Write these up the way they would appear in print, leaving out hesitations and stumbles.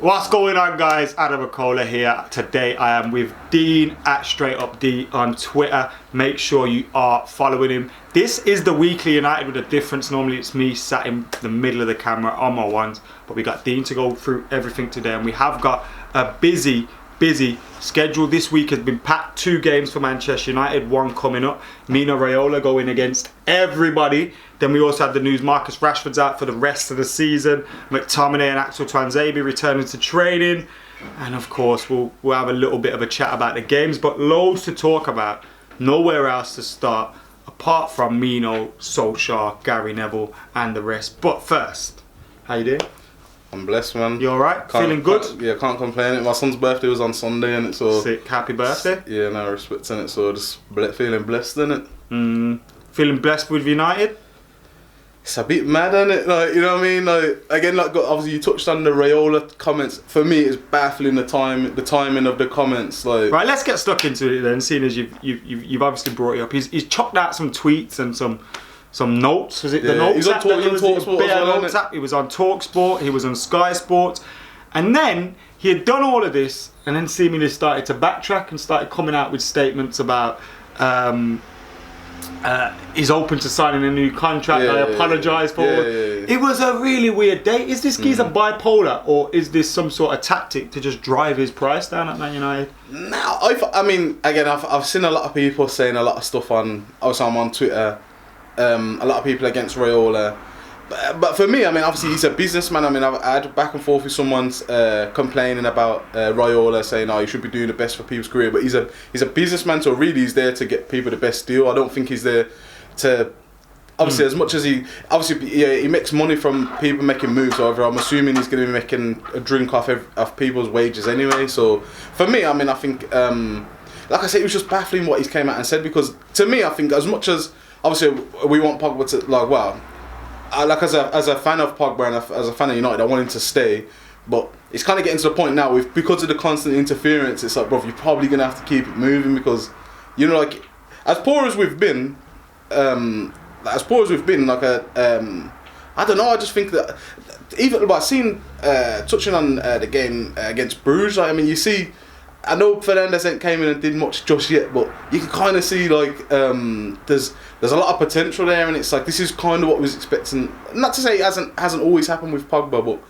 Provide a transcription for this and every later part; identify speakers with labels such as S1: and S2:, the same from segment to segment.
S1: What's going on, guys? AdamMcKola here. Today I am with Dean at Straight Up D on Twitter. Make sure you are following him. This is the Weekly United with a difference. Normally it's me sat in the middle of the camera on my ones, but we got Dean to go through everything today, and we have got a busy schedule. This week has been packed. 2 games for Manchester United, 1 coming up. Mino Raiola going against everybody. Then we also had the news Marcus Rashford's out for the rest of the season. McTominay and Axel Tuanzebe returning to training. And of course we'll have a little bit of a chat about the games, but loads to talk about. Nowhere else to start apart from Mino, Solskjaer, Gary Neville and the rest. But first, how you doing?
S2: I'm blessed, man.
S1: You alright? Feeling good?
S2: Can't complain. My son's birthday was on Sunday, and it's so
S1: sick. Happy birthday.
S2: Yeah, no respect in it, so just feeling blessed in it.
S1: Feeling blessed with United?
S2: It's a bit mad, isn't it? Like, you know what I mean? Like, again, like obviously you touched on the Raiola comments. For me, it's baffling the timing of the comments. Like,
S1: right, let's get stuck into it then. Seeing as you've obviously brought it up, he's chopped out some tweets and some notes. Was it the notes?
S2: He's on
S1: TalkSport. He was on TalkSport. He was on Sky Sports, and then he had done all of this, and then seemingly started to backtrack and started coming out with statements about he's open to signing a new contract. I apologise for. It was a really weird day. Is this geezer bipolar, or is this some sort of tactic to just drive his price down at Man United?
S2: No, I mean, again, I've seen a lot of people saying a lot of stuff on. Also, I'm on Twitter. A lot of people against Raiola, but for me, I mean, obviously he's a businessman. I mean, I had back and forth with someone's complaining about Raiola, saying, "Oh, you should be doing the best for people's career." But he's a businessman, so really he's there to get people the best deal. I don't think he's there to obviously as much as he makes money from people making moves. However, I'm assuming he's going to be making a drink off people's wages anyway. So for me, I mean, I think like I said, it was just baffling what he came out and said, because to me, I think as much as obviously we want Pogba to, like, well, like as a fan of Pogba and as a fan of United, I want him to stay, but it's kind of getting to the point now because of the constant interference. It's like, bro, you're probably gonna have to keep it moving, because you know, like as poor as we've been, like I don't know. I just think that even like seeing touching on the game against Bruges, like, I mean, you see. I know Fernandes ain't came in and did much just yet, but you can kind of see like there's a lot of potential there, and it's like this is kind of what we was expecting. Not to say it hasn't always happened with Pogba, but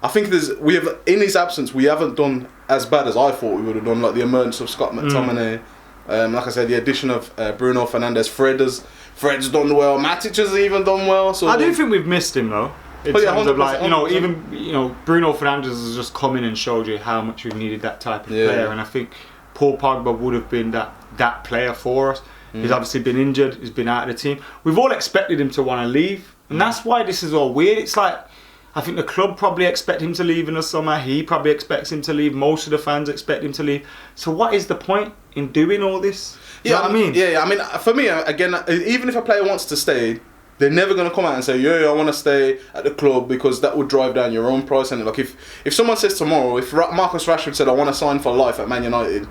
S2: I think in his absence we haven't done as bad as I thought we would have done. Like the emergence of Scott McTominay, like I said, the addition of Bruno Fernandes, Fred's done well, Matic has even done well. So
S1: I do think we've missed him though. In terms of, like, even Bruno Fernandes has just come in and showed you how much we needed that type of player, and I think Paul Pogba would have been that player for us. He's obviously been injured, he's been out of the team. We've all expected him to want to leave, and that's why this is all weird. It's like, I think the club probably expect him to leave in the summer, he probably expects him to leave, most of the fans expect him to leave. So what is the point in doing all this? Do you know what I mean?
S2: Yeah, I mean, for me, again, even if a player wants to stay, they're never going to come out and say, yeah, I want to stay at the club, because that would drive down your own price. And like, if someone says tomorrow, if Marcus Rashford said, I want to sign for life at Man United,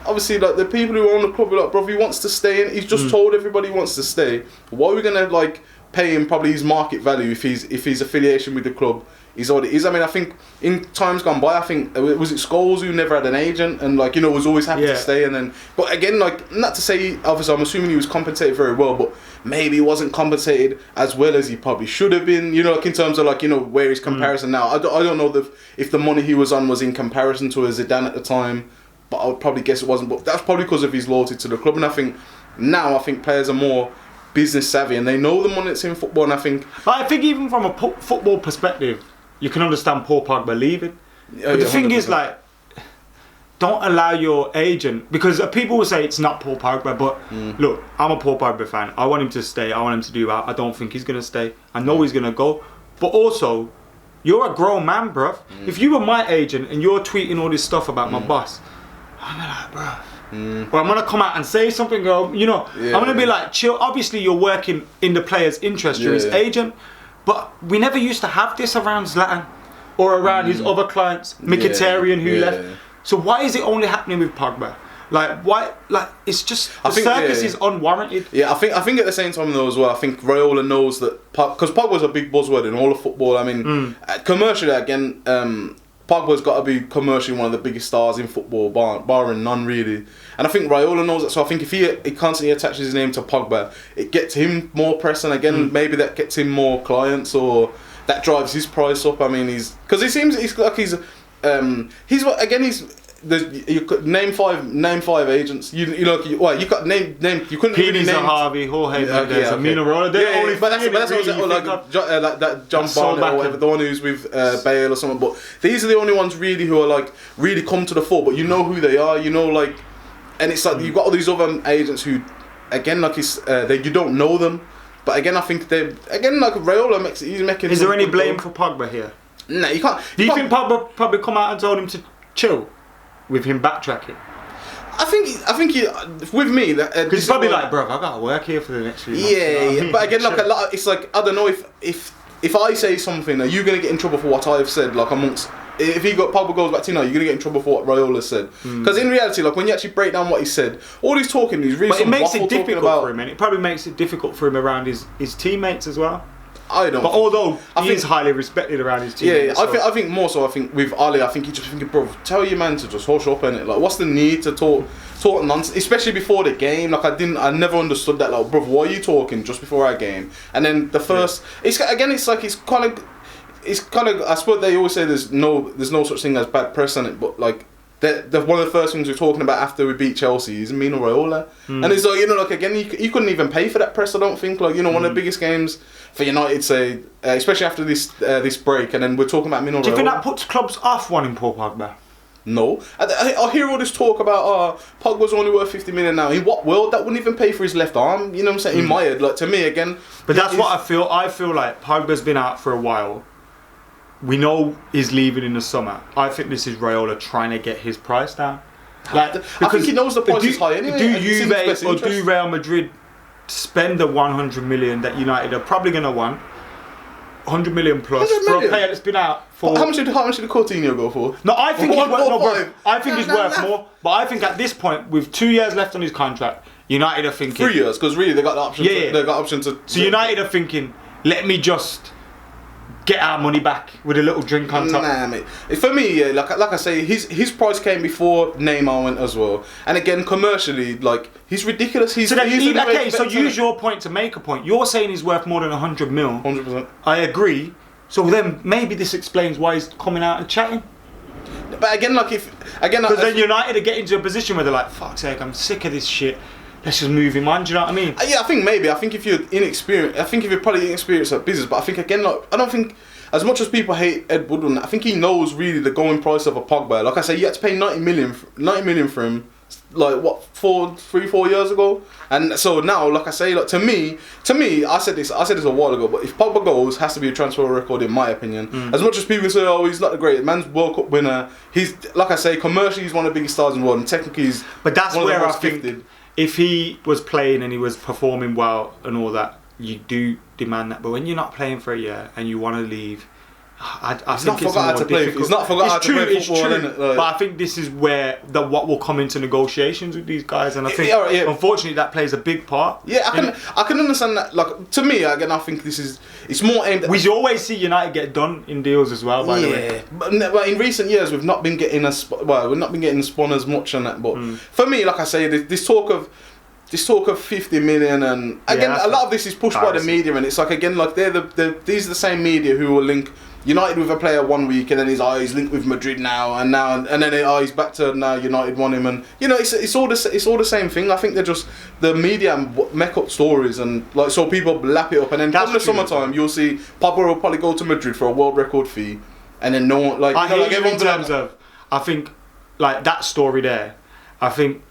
S2: obviously, like, the people who own the club are like, bro, he wants to stay, and he's just told everybody he wants to stay. Why are we going to like pay him probably his market value if his affiliation with the club is what it is? I mean, I think in times gone by, I think was it Scholes who never had an agent and, like, you know, was always happy to stay, and then, but again, like, not to say, obviously I'm assuming he was compensated very well, but maybe he wasn't compensated as well as he probably should have been, you know, like in terms of, like, you know, where his comparison now. I don't know if the money he was on was in comparison to Zidane at the time, but I would probably guess it wasn't. But that's probably because of his loyalty to the club. And I think now players are more business savvy and they know the money that's in football. And I think
S1: even from a football perspective, you can understand Paul Pogba leaving. But the thing 100%. Is, like, don't allow your agent, because people will say it's not Paul Pogba, but look, I'm a Paul Pogba fan. I want him to stay. I want him to do well. I don't think he's going to stay. I know he's going to go. But also, you're a grown man, bruv. If you were my agent and you're tweeting all this stuff about my boss, I'm like, bruv. Or I'm going to come out and say something, I'm going to be like, chill. Obviously, you're working in the player's interest. You're his agent. But we never used to have this around Zlatan or around his other clients, Mkhitaryan, who left. So why is it only happening with Pogba? Like, why? Like, it's just the circus is unwarranted.
S2: Yeah, I think at the same time though as well, I think Raiola knows that because Pogba's a big buzzword in all of football. I mean, commercially again, Pogba's got to be commercially one of the biggest stars in football, barring none really. And I think Raiola knows that. So I think if he constantly attaches his name to Pogba, it gets him more press, and again maybe that gets him more clients, or that drives his price up. I mean, he's you could name five agents. You couldn't really name
S1: Harvey, Jorge Mendes, Mino Raiola.
S2: But that's what I was like that John Barnett or whatever, the one who's with Bale or something. But these are the only ones really who are like really come to the fore. But you know who they are. You know, like, and it's like you've got all these other agents who, again, like you don't know them. But again, I think like Raiola he's making.
S1: Is there any blame for Pogba here?
S2: No, you can't.
S1: Do you think Pogba probably come out and told him to chill? With him backtracking,
S2: I think he, with me that
S1: because he's probably like, bro, I gotta work here for the next few months.
S2: Yeah. But again, like a lot, it's like I don't know if I say something, are you gonna get in trouble for what I've said? Like amongst if Pogba goes back to you're gonna get in trouble for what Raiola said. Because in reality, like when you actually break down what he said, all he's talking, he's really. But it makes it difficult for him, and it probably makes it difficult for him around his teammates as well. I don't.
S1: But although he is highly respected around his teammates.
S2: Yeah. I think more so. I think with Ali, I think he just thinking, bro, tell your man to just hush up and like, what's the need to talk nonsense, especially before the game? Like I never understood that. Like, bro, why are you talking just before our game? And then the first, it's kind of. I suppose they always say there's no such thing as bad press on it, but like. One of the first things we're talking about after we beat Chelsea is Mino Raiola, and it's like like again you couldn't even pay for that press. I don't think one of the biggest games for United, say especially after this break, and then we're talking about Mino Raiola.
S1: Do you think that puts clubs off wanting Paul Pogba?
S2: No, I hear all this talk about Pogba's only worth 50 million now. In what world that wouldn't even pay for his left arm? You know what I'm saying? In my head, like to me again.
S1: But that's what I feel. I feel like Pogba's been out for a while. We know he's leaving in the summer. I think this is Raiola trying to get his price down.
S2: Like, I think he knows the price is high anyway.
S1: Do Juve or do Real Madrid spend the 100 million that United are probably going to want? 100 million plus for a player that's been out for.
S2: How much did Coutinho go for?
S1: No, I think he's worth more. But I think at this point, with 2 years left on his contract, United are thinking
S2: 3 years because really they got the option. They got option to.
S1: So United are thinking, let me just get our money back with a little drink on top.
S2: Nah, mate. For me, yeah, like I say, his price came before Neymar went as well. And again, commercially, like he's ridiculous. So
S1: use your point to make a point. You're saying he's worth more than 100 mil.
S2: 100%.
S1: I agree. So then maybe this explains why he's coming out and chatting.
S2: But again,
S1: because then United are getting into a position where they're like, fuck's sake, I'm sick of this shit. Let's just move him on. Do you know what I mean?
S2: Yeah, I think maybe. I think if you're inexperienced, if you're probably inexperienced at business, but I think again, like, I don't think as much as people hate Ed Woodward, I think he knows really the going price of a Pogba. Like I say, you had to pay 90 million for him, like what 4 years ago, and so now, like I say, like to me, I said this a while ago, but if Pogba goes, has to be a transfer record in my opinion. As much as people say, oh, he's not the great man's World Cup winner, he's like I say, commercially he's one of the biggest stars in the world, and technically he's.
S1: But that's
S2: one
S1: where
S2: of the
S1: I
S2: most
S1: think.
S2: gifted.
S1: If he was playing and he was performing well and all that, you do demand that. But when you're not playing for a year and you want to leave, I think it's more difficult.
S2: He's not forgot how to play football, innit? Like,
S1: but I think this is where what will come into negotiations with these guys, and I think unfortunately that plays a big part.
S2: Yeah, I can understand that. Like to me, again, I think it's more aimed at.
S1: We always see United get done in deals as well. By the way,
S2: but in recent years we've not been getting spun as much on that. But for me, like I say, this talk of 50 million, and again, a lot of this is pushed by the media, and it's like again, like these are the same media who will link United with a player 1 week, and then he's linked with Madrid now, and then he's back to now United want him, and it's all the same thing. I think they're just the media make up stories, and like so people lap it up, and then come the summertime you'll see Pogba will probably go to Madrid for a world record fee, and then no one like.
S1: I think like that story there. I think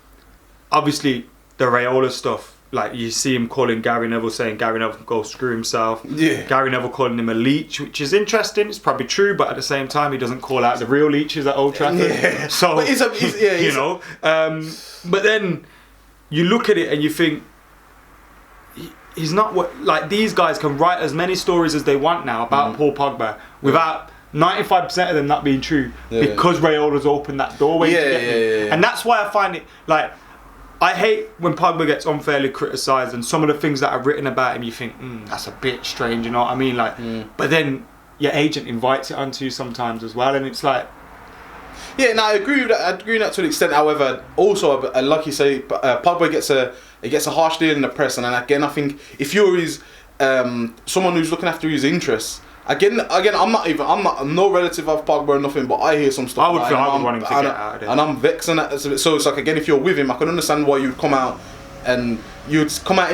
S1: obviously the Raiola stuff. Like you see him calling Gary Neville, saying Gary Neville can go screw himself.
S2: Yeah.
S1: Gary Neville calling him a leech, which is interesting. It's probably true, but at the same time, he doesn't call out the real leeches at Old Trafford.
S2: Yeah.
S1: So but then you look at it and you think he's not what like these guys can write as many stories as they want now about Paul Pogba without 95% of them not being true because Raiola's opened that doorway to get him. And that's why I find it like. I hate when Pogba gets unfairly criticised, and some of the things that are written about him, you think, that's a bit strange, you know what I mean? Like, but then your agent invites it onto you sometimes as well, and it's like,
S2: Yeah, no, I agree with that. I agree with that to an extent. However, also, like you say, Pogba gets a harsh deal in the press, and again, I think if you're his someone who's looking after his interests, again, I'm no relative of Pogba or nothing, but I hear some stuff.
S1: I would want him to get out of there,
S2: and I'm vexing that. So it's like, again, if you're with him, I can understand why you'd come out in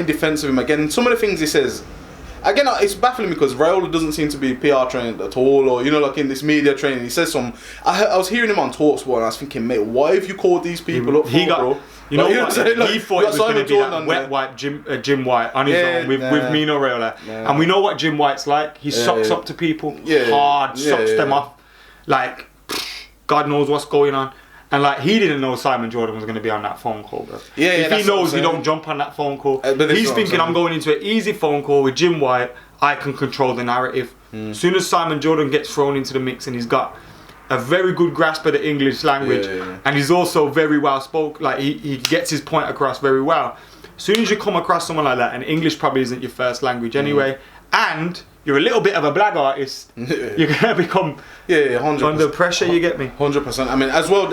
S2: defence of him. Again, some of the things he says. Again, it's baffling because Raiola doesn't seem to be PR trained at all, or like in this media training, he says some. I was hearing him on Talksport, and I was thinking, mate, why have you called these people up? Bro?
S1: You know what? He thought it was going to be that wet wipe Jim White on his own with Mino Raiola, and we know what Jim White's like. He socks up to people hard, socks them off, like God knows what's going on. And like, he didn't know Simon Jordan was going to be on that phone call, bro. If he knows, he don't jump on that phone call. He's thinking, I'm going into an easy phone call with Jim White. I can control the narrative. As soon as Simon Jordan gets thrown into the mix, and he's got a very good grasp of the English language, and he's also very well spoken. Like, he gets his point across very well. As soon as you come across someone like that, and English probably isn't your first language anyway, and you're a little bit of a black artist, you're gonna become 100%. Under pressure. You get me?
S2: 100%. I mean, as well,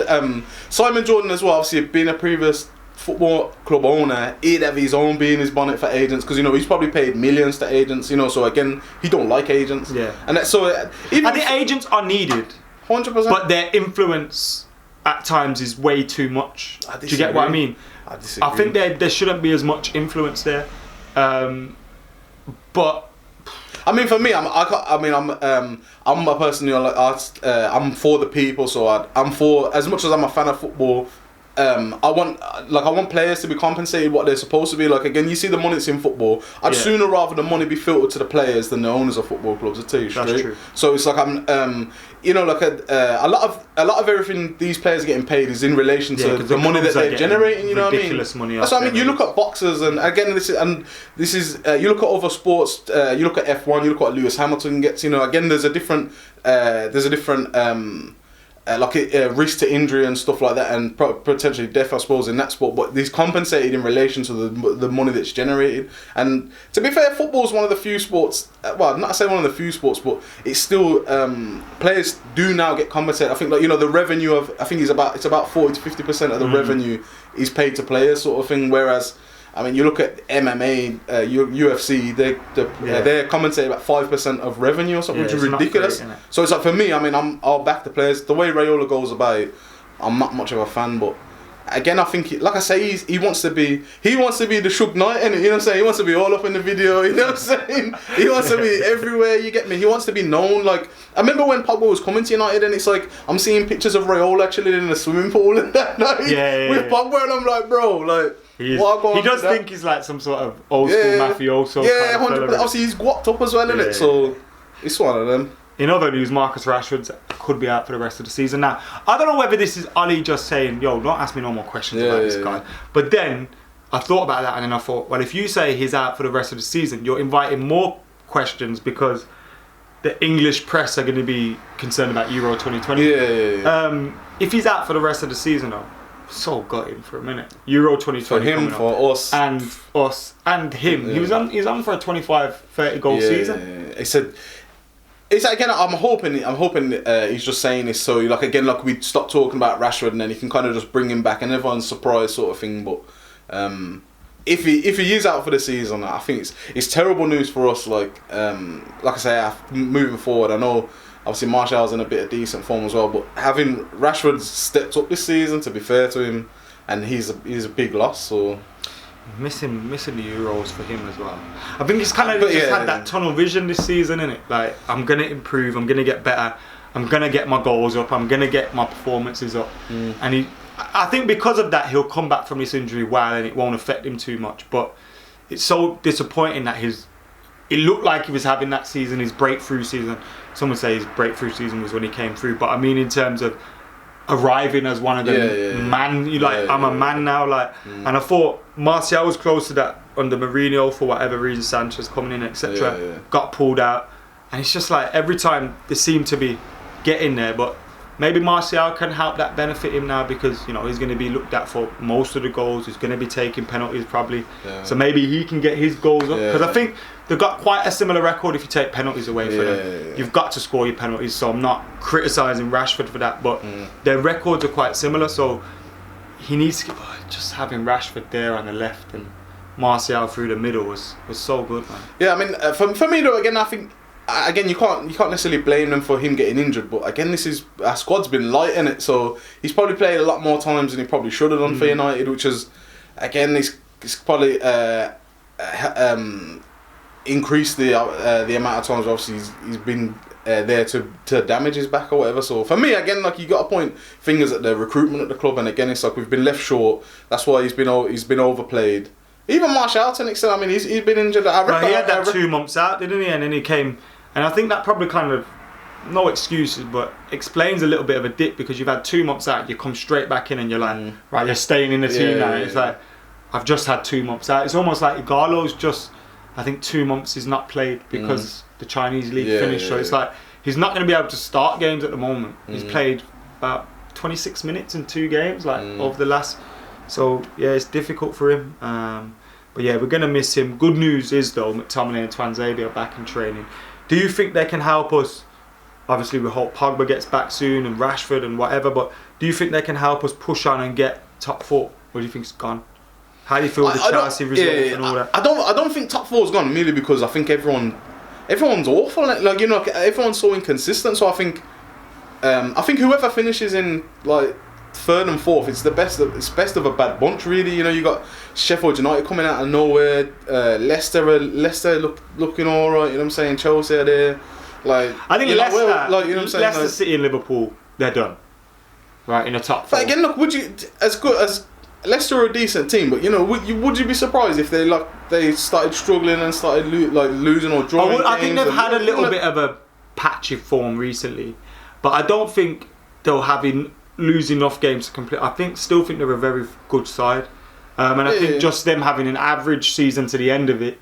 S2: Simon Jordan as well. Obviously, being a previous football club owner, he'd have his own bee in his bonnet for agents, because he's probably paid millions to agents. So again, he don't like agents.
S1: Yeah.
S2: And so even
S1: I think agents are needed.
S2: 100%.
S1: But their influence at times is way too much. Do you get what I mean? I think there shouldn't be as much influence there. But
S2: I mean, for me, I'm a person who I'm for the people. So I'm for, as much as I'm a fan of football. I want players to be compensated what they're supposed to be. Like, again, you see the money that's in football. I'd sooner rather the money be filtered to the players than the owners of football clubs. I tell you straight.
S1: That's true.
S2: So it's like a lot of everything these players are getting paid is in relation to the money that they're generating. You know what I mean?
S1: Ridiculous money.
S2: That's what I mean. You look at boxers, and again, this is you look at other sports. You look at F1. You look at what Lewis Hamilton gets. Again, there's a different risk to injury and stuff like that, and potentially death, I suppose, in that sport. But he's compensated in relation to the money that's generated. And to be fair, football is one of the few sports. Well, not to say one of the few sports, but it's still players do now get compensated. I think the revenue of it's about 40 to 50% of the revenue is paid to players, sort of thing. Whereas, I mean, you look at MMA, UFC, they're compensated about 5% of revenue or something, which is ridiculous. Great, so it's like, for me, I mean, I'll back the players. The way Raiola goes about it, I'm not much of a fan, but again, I think, like I say, he wants to be the Suge Knight, innit? You know what I'm saying? He wants to be all up in the video, you know what I'm saying? He wants to be everywhere, you get me? He wants to be known. Like, I remember when Pogba was coming to United, and it's like, I'm seeing pictures of Raiola chilling in a swimming pool and that night with Pogba, and I'm like, bro, like,
S1: he does think he's like some sort of old school mafioso.
S2: Yeah, 100%. Obviously, he's guapped up as well, isn't it? So it's one of them.
S1: In other news, Marcus Rashford could be out for the rest of the season. Now, I don't know whether this is Ollie just saying, "Yo, don't ask me no more questions about this guy." But then I thought about that, and then I thought, well, if you say he's out for the rest of the season, you're inviting more questions, because the English press are going to be concerned about Euro 2020. If he's out for the rest of the season, though, so gutted for a minute. Euro 2020
S2: for him, for us,
S1: and him.
S2: Yeah.
S1: He's on for a 25-30 goal season.
S2: He said. It's again. I'm hoping he's just saying this so we stop talking about Rashford, and then he can kind of just bring him back, and everyone's surprised sort of thing. But if he is out for the season, I think it's terrible news for us. Like I say, moving forward, I know obviously Martial's in a bit of decent form as well, but having Rashford stepped up this season, to be fair to him, and he's a big loss. So.
S1: Missing the Euros for him as well. I think he's kind of had that tunnel vision this season, innit? Like, I'm going to improve, I'm going to get better, I'm going to get my goals up, I'm going to get my performances up. And I think because of that, he'll come back from this injury well, and it won't affect him too much. But it's so disappointing that it looked like he was having that season, his breakthrough season. Some would say his breakthrough season was when he came through. But I mean, in terms of arriving as one of them I'm a man now, and I thought Martial was close to that under Mourinho for whatever reason, Sanchez coming in, etc. Got pulled out, and it's just like every time they seem to be getting there, but maybe Martial can help that benefit him now because you know he's going to be looked at for most of the goals. He's going to be taking penalties probably, so maybe he can get his goals up because I think they've got quite a similar record if you take penalties away for them. You've got to score your penalties, so I'm not criticising Rashford for that, but their records are quite similar. So he needs to just having Rashford there on the left and Martial through the middle was so good, man.
S2: Yeah, I mean, for me though, again, I think. Again, you can't necessarily blame them for him getting injured, but again, our squad's been light in it, so he's probably played a lot more times than he probably should have done for United, which is, again, it's probably increased the amount of times obviously he's been there to damage his back or whatever. So for me, again, like you got to point fingers at the recruitment at the club, and again, it's like we've been left short. That's why he's been overplayed. Even Martial to an extent. I mean, he's been injured.
S1: He had that 2 months out, didn't he? And then he came. And I think that probably kind of, no excuses, but explains a little bit of a dip because you've had 2 months out, you come straight back in and you're like, right, you're staying in the team now. It's like, I've just had 2 months out. It's almost like Igalo's just, I think 2 months is not played because the Chinese league finished. So it's like, he's not going to be able to start games at the moment. He's played about 26 minutes in 2 games, like over the last, so yeah, it's difficult for him. But yeah, we're going to miss him. Good news is though, McTominay and Tuanzebe are back in training. Do you think they can help us? Obviously, we hope Pogba gets back soon and Rashford and whatever, but do you think they can help us push on and get top 4? Or do you think it's gone? How do you feel with the Chelsea result and all that?
S2: I don't think top 4's gone, merely because I think everyone's awful. Like, you know, everyone's so inconsistent. So I think whoever finishes in like 3rd and 4th, it's best of a bad bunch, really. You know, you got Sheffield United coming out of nowhere, Leicester looking all right. You know what I'm saying? Chelsea are there. Like,
S1: I think Leicester, you know what I'm saying? Leicester
S2: like,
S1: City and Liverpool, they're done. Right, in the top 4.
S2: But again, look, would you, as good as Leicester are a decent team, but you know, would you be surprised if they started struggling and started losing or drawing games?
S1: I think they've had a little bit of a patchy form recently, but I don't think they'll lose enough games to complete. Still think they're a very good side, and I think just them having an average season to the end of it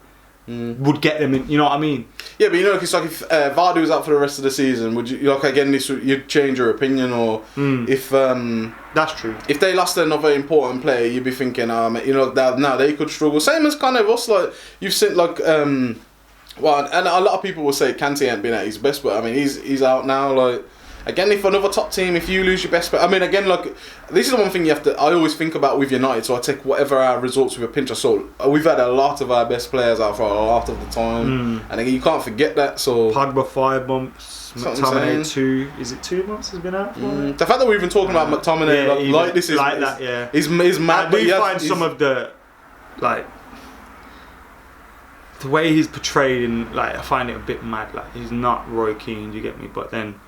S1: would get them in. You know what I mean?
S2: Yeah, but you know, it's like if Vardy was out for the rest of the season, would you you'd change your opinion, or if
S1: that's true.
S2: If they lost another important player, you'd be thinking, you know, now they could struggle. Same as kind of us, like you've seen, like well, and a lot of people will say Kante ain't been at his best, but I mean he's out now, like. Again, if another top team, if you lose your best, I mean, again, like this is the one thing I always think about with United. So I take whatever our results with a pinch of salt. We've had a lot of our best players out for a lot of the time, and again, you can't forget that. So
S1: Pogba 5 months, McTominay 2. Is it 2 months has been out for?
S2: The fact that we're even talking about McTominay this is
S1: like that, yeah,
S2: is mad.
S1: I do find some of the the way he's portrayed in, like, I find it a bit mad. Like, he's not Roy Keane, you get me? But then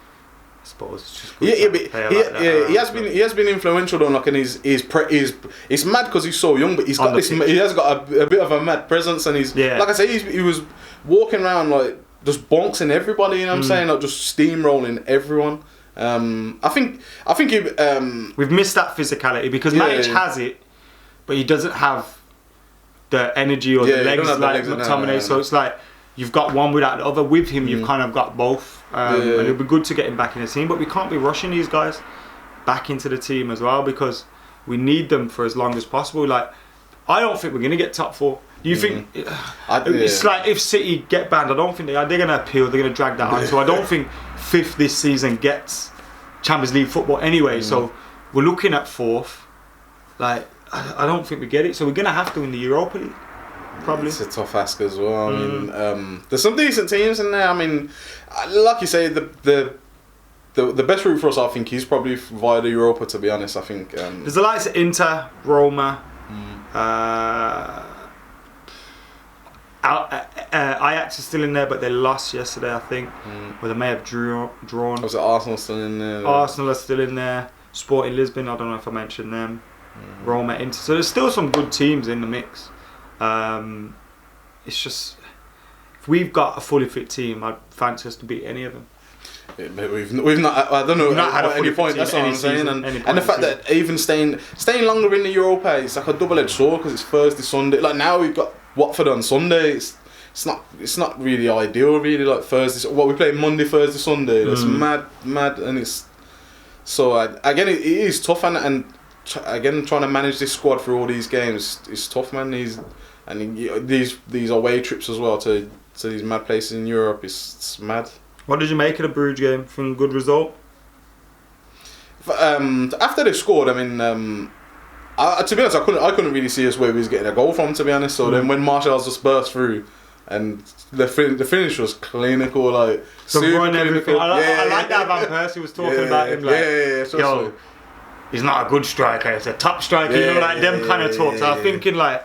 S1: I suppose it's just good
S2: he has been influential though, like, and it's mad because he's so young, but he has got a bit of a mad presence, and he's like I say, he was walking around like just bonksing everybody, you know what I'm saying, like just steamrolling everyone. I think
S1: we've missed that physicality because Matic has it, but he doesn't have the energy or the legs like McTominay. So it's like you've got one without the other. With him, you've kind of got both. And it'd be good to get him back in the team, but we can't be rushing these guys back into the team as well because we need them for as long as possible. Like, I don't think we're going to get top 4. Do you think it's like if City get banned? I don't think they're going to appeal. They're going to drag that on. So I don't think 5th this season gets Champions League football anyway. So we're looking at 4th. Like, I don't think we get it. So we're going to have to win the Europa League. Probably.
S2: It's a tough ask as well. I mean, there's some decent teams in there. I mean, like you say, the best route for us, I think, is probably via the Europa. To be honest, I think
S1: there's the likes of Inter, Roma, Ajax is still in there, but they lost yesterday, I think. Or they may have drawn.
S2: Was it Arsenal still in there?
S1: Arsenal are still in there. Sporting Lisbon, I don't know if I mentioned them. Roma, Inter. So there's still some good teams in the mix. It's just, if we've got a fully fit team, I'd fancy us to beat any of them.
S2: Yeah, but we've not. I don't know. We've not had any point. That's what I'm saying. And the fact that even staying longer in the Europa, it's like a double-edged sword because it's Thursday, Sunday. Like now we've got Watford on Sunday. It's not really ideal. Really, like Thursday. What we play Monday, Thursday, Sunday. That's mad, and it's So again, it is tough, and again, trying to manage this squad through all these games is tough, man. These away trips as well to these mad places in Europe. It's mad.
S1: What did you make of the Bruges game? From good result?
S2: After they scored, I mean, to be honest, I couldn't really see us where we was getting a goal from, to be honest. So then when Martial's just burst through, and the finish was clinical, like
S1: super clinical. I like that Van Persie was talking about him, like, yo, he's not a good striker, he's a top striker, you know, like them kind of talks. I was thinking, like,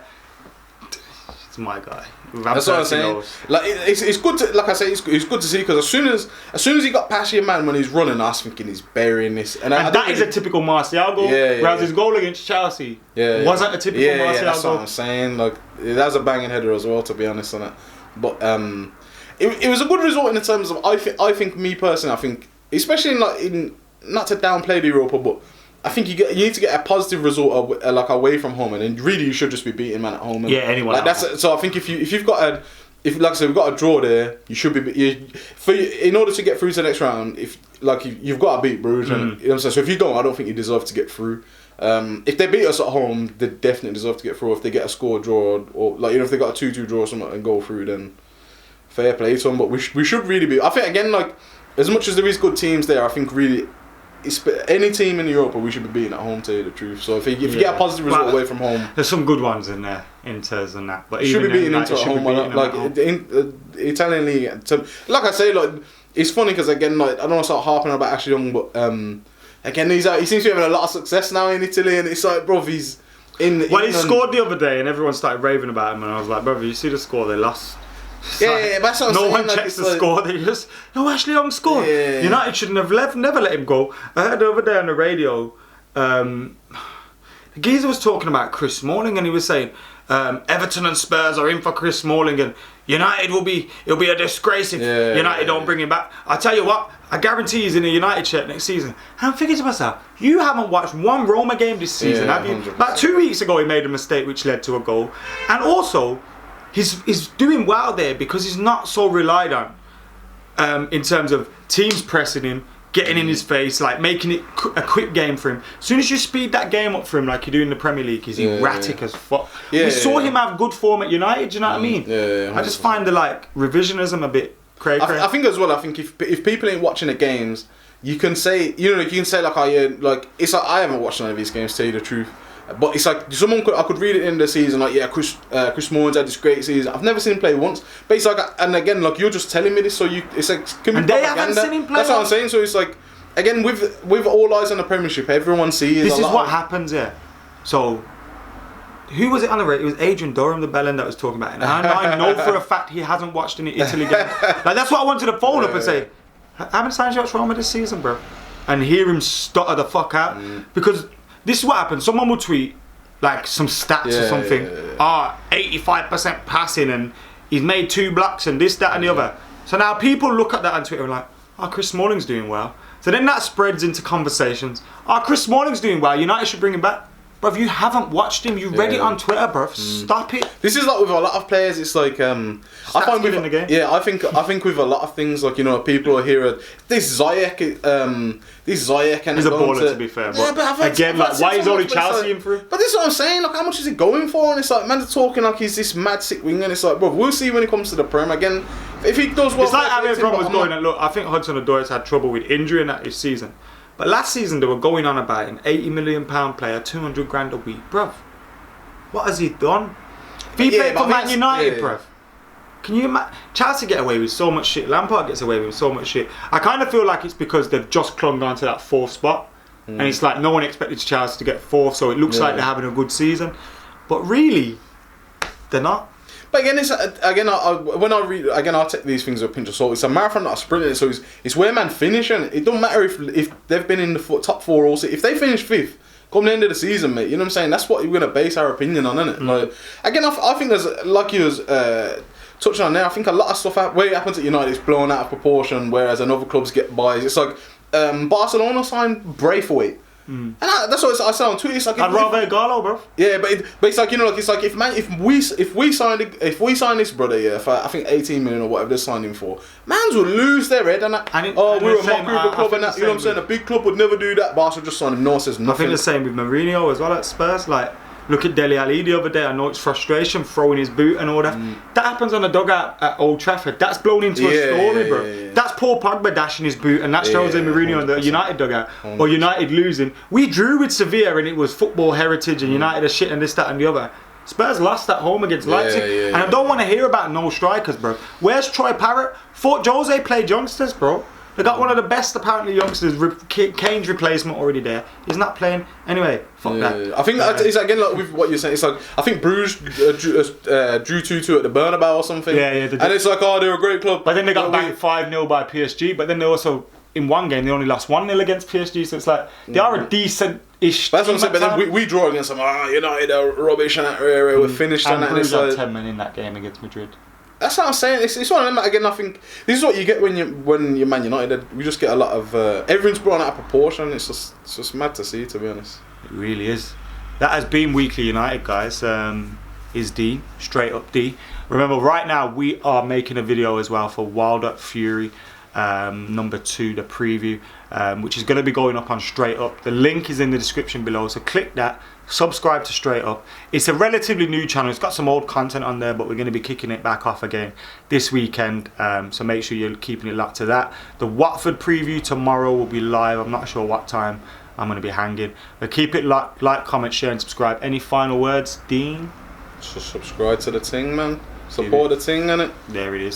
S1: it's my guy.
S2: That's what I'm saying. Like it's good to, like I say, it's good to see, because as soon as he got past your man when he's running, I was thinking he's burying this. And that
S1: is a typical Martial goal. Whereas his goal against Chelsea wasn't a typical Martial
S2: that's
S1: goal.
S2: What I'm saying. Like that was a banging header as well, to be honest on it. But it was a good result in terms of I think me personally, I think especially in not to downplay the Europa, but I think you need to get a positive result like away from home, and then really you should just be beating man at home. And
S1: anyone.
S2: Like so I think if you've got like I said, we've got a draw there, you should be in order to get through to the next round. If like you've got to beat Bruges, and, you know what I'm saying. So if you don't, I don't think you deserve to get through. If they beat us at home, they definitely deserve to get through. If they get a score draw, or like, you know, if they got a 2-2 draw or something and go through, then fair play to them. But we should really be. I think again, like, as much as there is good teams there, I think really any team in Europa we should be beating at home, to tell you the truth. So if you get a positive result away from home,
S1: there's some good ones in there, Inters and that. But
S2: you should be beating Inter at home. Like Italian league. Like I say, like it's funny because again, like I don't want to start harping about Ashley Young, but again, he seems to be having a lot of success now in Italy, and it's like, bro, he's in.
S1: Well, he scored the other day, and everyone started raving about him, and I was like, brother, you see the score? They lost.
S2: Yeah, that's what I'm saying.
S1: No one checks the score. They just, Ashley Young scored. United shouldn't have never let him go. I heard the other day on the radio, the geezer was talking about Chris Smalling, and he was saying Everton and Spurs are in for Chris Smalling, and United it'll be a disgrace if United don't bring him back. I tell you what, I guarantee he's in a United shirt next season. And I'm thinking to myself, you haven't watched one Roma game this season, have you?
S2: 100%.
S1: About 2 weeks ago, he made a mistake which led to a goal, and also. He's doing well there because he's not so relied on in terms of teams pressing him, getting in his face, like making it a quick game for him. As soon as you speed that game up for him, like you do in the Premier League, he's erratic as fuck. We saw him have good form at United. Do you know what I mean? I just find the revisionism a bit cray.
S2: I think as well. I think if people ain't watching the games, you can say like, oh yeah, like it's like I haven't watched none of these games, to tell you the truth. But it's like I could read it in the season, like, yeah, Chris Smalling's had this great season. I've never seen him play once, but it's like, and again, like, you're just telling me this, so it's like, can
S1: and they haven't seen him play.
S2: That's what I'm saying. So it's like, again, with all eyes on the Premiership, everyone sees.
S1: This is what happens here. So, who was it on the radio? It was Adrian Durham, the bellend, that was talking about it. And I know for a fact he hasn't watched any Italy game. Like, that's what I wanted to phone up and say, how many times you watched Roma this season, bro? And hear him stutter the fuck out because. This is what happens. Someone will tweet like some stats or something. 85% passing, and he's made 2 blocks and this, that, and the other. So now people look at that on Twitter and like, Chris Smalling's doing well. So then that spreads into conversations. Chris Smalling's doing well. United should bring him back. Bro, if you haven't watched him, you read it on Twitter, bro. Stop it.
S2: This is like with a lot of players. It's like I find with
S1: the game.
S2: I think with a lot of things, like, you know, people are here. This Ziyech, and
S1: he's a baller, to be fair. But again, like, why is only Chelsea in for him?
S2: But this is what I'm saying. Like, how much is he going for? And it's like, man, they're talking like he's this mad sick winger. And it's like, bro, we'll see when he comes to the Prem again. If he does well,
S1: it's like how everyone was going. And look, I think Hudson-Odoi's had trouble with injury in that this season. But last season they were going on about an £80 million player, 200 grand a week, bruv. What has he done? If he played for Man United, bruv. Can you imagine? Chelsea get away with so much shit. Lampard gets away with so much shit. I kind of feel like it's because they've just clung on to that 4th spot, and it's like no one expected Chelsea to get 4th, so it looks like they're having a good season. But really, they're not.
S2: But again, when I read, I take these things with a pinch of salt. It's a marathon, not a sprint. So it's where man finish, and it don't matter if they've been in the top 4 all season. If they finish 5th, come the end of the season, mate. You know what I'm saying? That's what we're gonna base our opinion on, isn't it? Like, again, I think there's, like you was touching on there. I think a lot of stuff where it happens at United is blown out of proportion, whereas another clubs get buys. It's like Barcelona signed Braithwaite. And that's what I say on Twitter. It's like
S1: I'd rather Gallo, bro.
S2: yeah, but it's like, you know, like it's like if we sign this brother, yeah, for I think 18 million or whatever they're signing for, mans would lose their head and we're a mockery of a club and that, you know what I'm saying? A big club would never do that. Barca just signed him. No one says nothing.
S1: I think the same with Mourinho as well at Spurs. Like, look at Dele Alli the other day. I know it's frustration throwing his boot and all that. That happens on the dugout at Old Trafford. That's blown into a story, bro. Yeah. That's Paul Pogba dashing his boot, and that's Jose Mourinho on the United dugout. 100%. Or United losing. We drew with Sevilla, and it was football heritage, and United are shit and this, that, and the other. Spurs lost at home against Leipzig, and I don't want to hear about no strikers, bro. Where's Troy Parrott? Thought Jose played youngsters, bro. They got one of the best, apparently, youngsters. Kane's replacement already there. He's not playing. Anyway, fuck that.
S2: I think it's again like with what you're saying. It's like I think Bruges drew 2-2 at the Bernabeu or something.
S1: Yeah.
S2: And it's like, oh, they're a great club.
S1: But then they got banked 5-0 by PSG. But then they also, in one game, they only lost 1-0 against PSG. So it's like they are a decent-ish.
S2: That's what I'm saying. But then we draw against them. United are rubbish and that. We're finished
S1: and
S2: that.
S1: Bruges had 10 men in that game against Madrid.
S2: That's what I'm saying. It's one of them. Again, I think this is what you get when you're Man United. We just get a lot of everything's blown out of proportion. It's just mad to see, to be honest.
S1: It really is. That has been Weekly United, guys. Is D straight up D. Remember, right now we are making a video as well for Wild Up Fury number 2, the preview, which is going to be going up on Straight Up. The link is in the description below, so click that. Subscribe to Straight Up. It's a relatively new channel. It's got some old content on there, but we're going to be kicking it back off again this weekend. So make sure you're keeping it locked to that. The Watford preview tomorrow will be live. I'm not sure what time I'm going to be hanging. But keep it locked. Like, comment, share, and subscribe. Any final words, Dean?
S2: Just subscribe to the thing, man. Support the thing, innit?
S1: There it is.